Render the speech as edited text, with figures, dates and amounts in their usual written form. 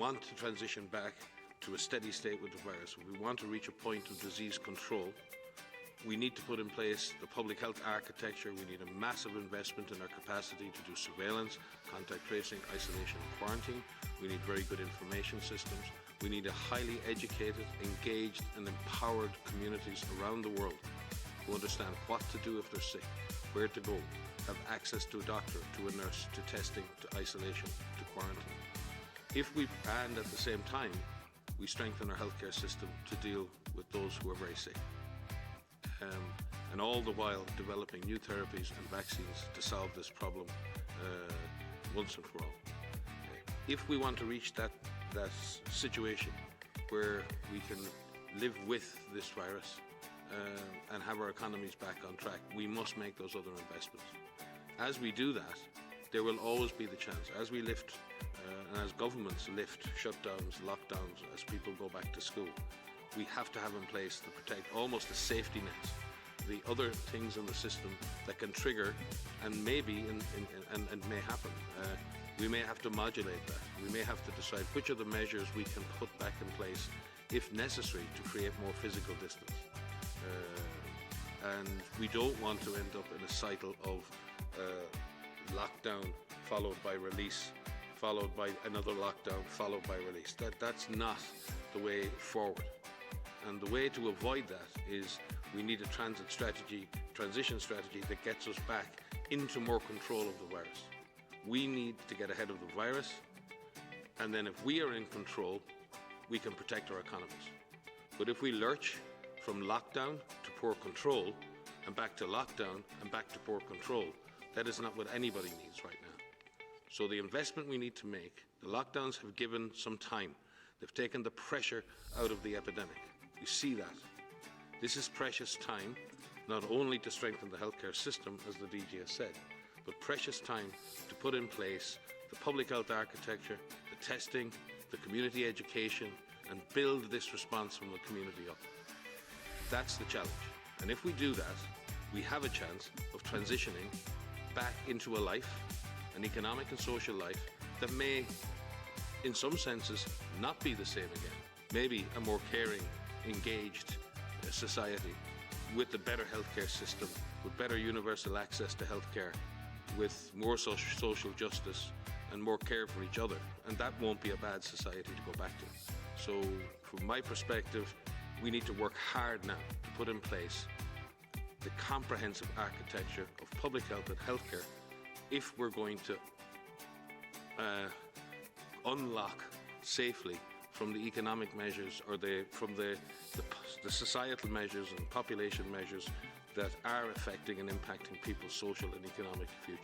want to transition back to a steady state with the virus, if we want to reach a point of disease control, we need to put in place the public health architecture. We need a massive investment in our capacity to do surveillance, contact tracing, isolation and quarantine. We need very good information systems. We need a highly educated, engaged and empowered communities around the world who understand what to do if they're sick, where to go, have access to a doctor, to a nurse, to testing, to isolation, to quarantine. And at the same time, we strengthen our healthcare system to deal with those who are very sick. And all the while developing new therapies and vaccines to solve this problem once and for all. If we want to reach that situation where we can live with this virus and have our economies back on track, we must make those other investments. As we do that, there will always be the chance, as we lift and as governments lift shutdowns, lockdowns, as people go back to school, we have to have in place to protect almost a safety net, the other things in the system that can trigger and maybe and may happen. We may have to modulate that. We may have to decide which of the measures we can put back in place if necessary to create more physical distance. And we don't want to end up in a cycle of lockdown followed by release, followed by another lockdown, followed by release. That's not the way forward. And the way to avoid that is we need a transition strategy that gets us back into more control of the virus. We need to get ahead of the virus, and then if we are in control, we can protect our economies. But if we lurch from lockdown to poor control, and back to lockdown and back to poor control, that is not what anybody needs right now. So the investment we need to make, the lockdowns have given some time. They've taken the pressure out of the epidemic. You see that. This is precious time, not only to strengthen the healthcare system, as the DG has said, but precious time to put in place the public health architecture, the testing, the community education, and build this response from the community up. That's the challenge. And if we do that, we have a chance of transitioning back into a life, an economic and social life, that may, in some senses, not be the same again. Maybe a more caring, engaged society with a better healthcare system, with better universal access to healthcare, with more social justice and more care for each other. And that won't be a bad society to go back to. So from my perspective, we need to work hard now to put in place the comprehensive architecture of public health and healthcare if we're going to unlock safely from the economic measures or from the societal measures and population measures that are affecting and impacting people's social and economic future.